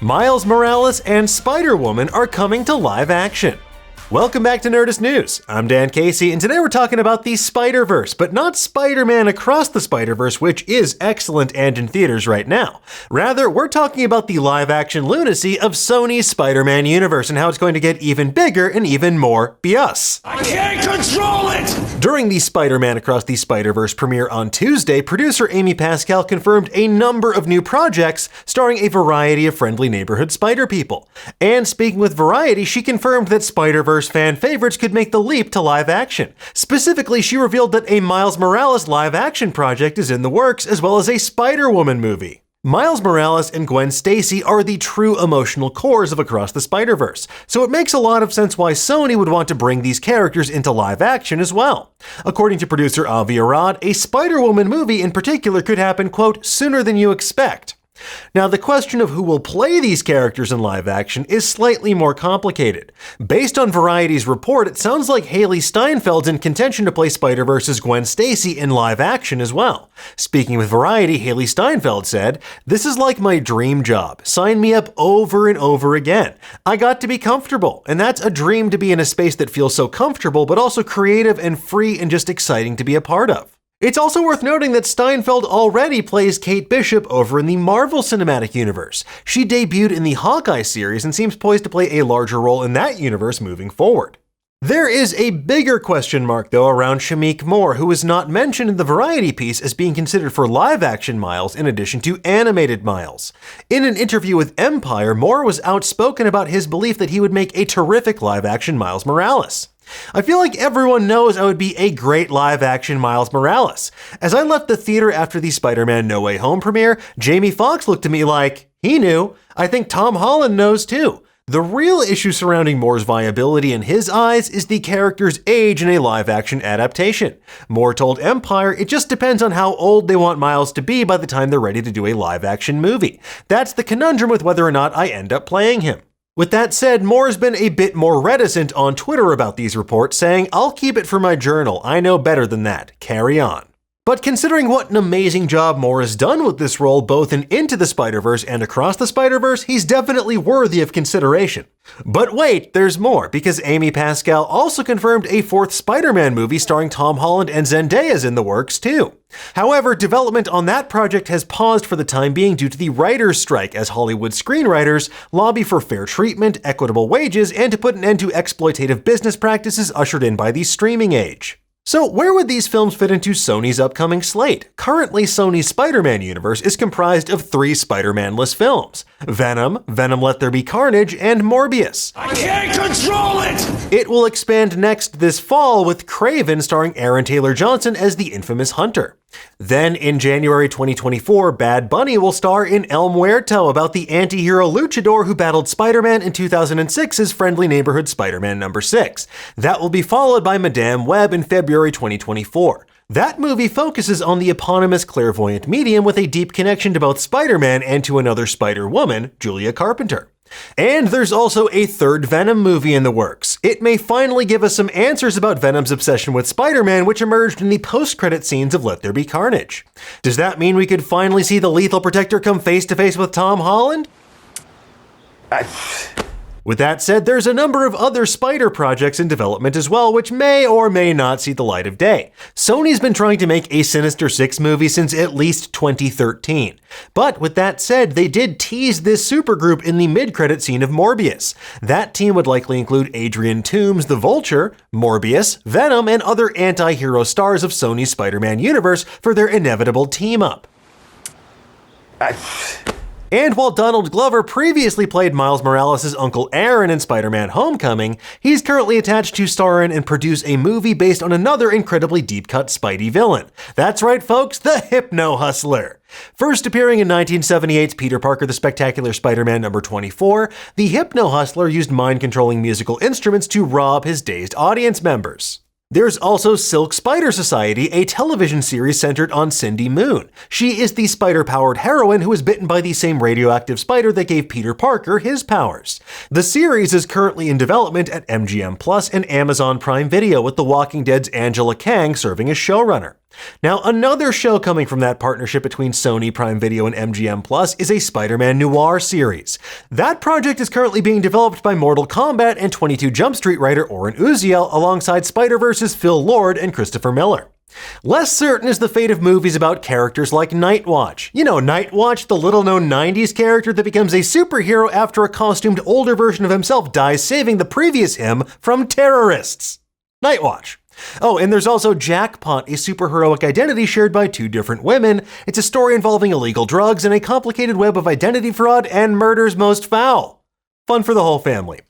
Miles Morales and Spider-Woman are coming to live action. Welcome back to Nerdist News. I'm Dan Casey, and today we're talking about the Spider-Verse, but not Spider-Man Across the Spider-Verse, which is excellent and in theaters right now. Rather, we're talking about the live-action lunacy of Sony's Spider-Man universe and how it's going to get even bigger and even more BS. I can't control it! During the Spider-Man Across the Spider-Verse premiere on Tuesday, producer Amy Pascal confirmed a number of new projects starring a variety of friendly neighborhood Spider people. And speaking with Variety, she confirmed that Spider-Verse fan favorites could make the leap to live action. Specifically, she revealed that a Miles Morales live action project is in the works, as well as a Spider-Woman movie. Miles Morales and Gwen Stacy are the true emotional cores of Across the Spider-Verse, so it makes a lot of sense why Sony would want to bring these characters into live action as well. According to producer Avi Arad, a Spider-Woman movie in particular could happen, quote, sooner than you expect. Now, the question of who will play these characters in live action is slightly more complicated. Based on Variety's report, it sounds like Hailee Steinfeld's in contention to play Spider-Verse's Gwen Stacy in live action as well. Speaking with Variety, Hailee Steinfeld said, "This is like my dream job. Sign me up over and over again. I got to be comfortable, and that's a dream to be in a space that feels so comfortable, but also creative and free and just exciting to be a part of." It's also worth noting that Steinfeld already plays Kate Bishop over in the Marvel Cinematic Universe. She debuted in the Hawkeye series and seems poised to play a larger role in that universe moving forward. There is a bigger question mark, though, around Shameik Moore, who was not mentioned in the Variety piece as being considered for live-action Miles in addition to animated Miles. In an interview with Empire, Moore was outspoken about his belief that he would make a terrific live-action Miles Morales. "I feel like everyone knows I would be a great live-action Miles Morales. As I left the theater after the Spider-Man No Way Home premiere, Jamie Foxx looked at me like, he knew. I think Tom Holland knows too. The real issue surrounding Moore's viability in his eyes is the character's age in a live-action adaptation. Moore told Empire it just depends on how old they want Miles to be by the time they're ready to do a live-action movie. That's the conundrum with whether or not I end up playing him." With that said, Moore's been a bit more reticent on Twitter about these reports, saying, "I'll keep it for my journal. I know better than that. Carry on." But considering what an amazing job Moore has done with this role both in Into the Spider-Verse and Across the Spider-Verse, he's definitely worthy of consideration. But wait, there's more, because Amy Pascal also confirmed a fourth Spider-Man movie starring Tom Holland and Zendaya is in the works too. However, development on that project has paused for the time being due to the writers' strike as Hollywood screenwriters lobby for fair treatment, equitable wages, and to put an end to exploitative business practices ushered in by the streaming age. So where would these films fit into Sony's upcoming slate? Currently, Sony's Spider-Man universe is comprised of 3 Spider-Man-less films: Venom, Venom Let There Be Carnage, and Morbius. I can't control it! It will expand next this fall with Kraven starring Aaron Taylor Johnson as the infamous Hunter. Then in January 2024, Bad Bunny will star in El Muerto about the anti-hero luchador who battled Spider-Man in 2006's Friendly Neighborhood Spider-Man number 6. That will be followed by Madame Web in February 2024. That movie focuses on the eponymous clairvoyant medium with a deep connection to both Spider-Man and to another Spider-Woman, Julia Carpenter. And there's also a third Venom movie in the works. It may finally give us some answers about Venom's obsession with Spider-Man, which emerged in the post-credit scenes of Let There Be Carnage. Does that mean we could finally see the Lethal Protector come face-to-face with Tom Holland? With that said, there's a number of other Spider projects in development as well, which may or may not see the light of day. Sony's been trying to make a Sinister Six movie since at least 2013. But with that said, they did tease this supergroup in the mid-credit scene of Morbius. That team would likely include Adrian Toomes, the Vulture, Morbius, Venom, and other anti-hero stars of Sony's Spider-Man universe for their inevitable team-up. And while Donald Glover previously played Miles Morales' Uncle Aaron in Spider-Man Homecoming, he's currently attached to star in and produce a movie based on another incredibly deep-cut Spidey villain. That's right, folks, the Hypno Hustler. First appearing in 1978's Peter Parker the Spectacular Spider-Man number 24, the Hypno Hustler used mind-controlling musical instruments to rob his dazed audience members. There's also Silk Spider Society, a television series centered on Cindy Moon. She is the spider-powered heroine who was bitten by the same radioactive spider that gave Peter Parker his powers. The series is currently in development at MGM Plus and Amazon Prime Video, with The Walking Dead's Angela Kang serving as showrunner. Now, another show coming from that partnership between Sony, Prime Video, and MGM Plus is a Spider-Man noir series. That project is currently being developed by Mortal Kombat and 22 Jump Street writer Oren Uziel alongside Spider-Verse's Phil Lord and Christopher Miller. Less certain is the fate of movies about characters like Nightwatch. You know, Nightwatch, the little-known 90s character that becomes a superhero after a costumed older version of himself dies saving the previous him from terrorists. Nightwatch. Oh, and there's also Jackpot, a superheroic identity shared by two different women. It's a story involving illegal drugs and a complicated web of identity fraud and murders most foul. Fun for the whole family.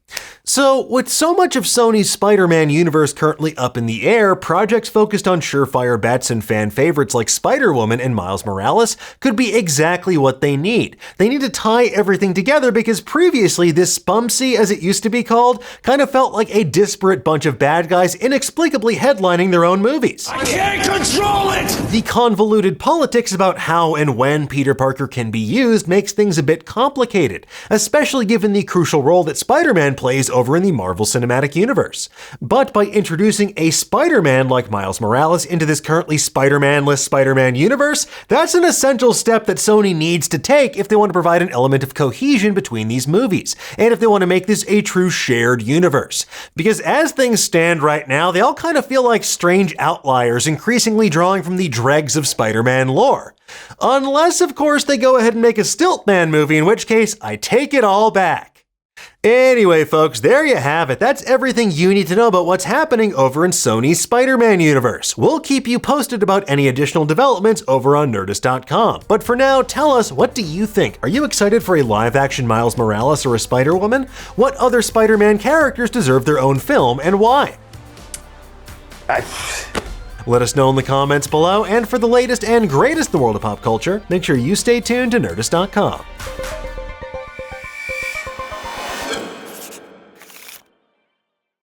So, with so much of Sony's Spider-Man universe currently up in the air, projects focused on surefire bets and fan favorites like Spider-Woman and Miles Morales could be exactly what they need. They need to tie everything together because previously this Spumsy, as it used to be called, kind of felt like a disparate bunch of bad guys inexplicably headlining their own movies. I can't control it! The convoluted politics about how and when Peter Parker can be used makes things a bit complicated, especially given the crucial role that Spider-Man plays over in the Marvel Cinematic Universe. But by introducing a Spider-Man like Miles Morales into this currently Spider-Man-less Spider-Man universe, that's an essential step that Sony needs to take if they want to provide an element of cohesion between these movies, and if they want to make this a true shared universe. Because as things stand right now, they all kind of feel like strange outliers, increasingly drawing from the dregs of Spider-Man lore. Unless, of course, they go ahead and make a Stiltman movie, in which case, I take it all back. Anyway, folks, there you have it. That's everything you need to know about what's happening over in Sony's Spider-Man universe. We'll keep you posted about any additional developments over on Nerdist.com. But for now, tell us, what do you think? Are you excited for a live-action Miles Morales or a Spider-Woman? What other Spider-Man characters deserve their own film, and why? Let us know in the comments below, and for the latest and greatest in the world of pop culture, make sure you stay tuned to Nerdist.com.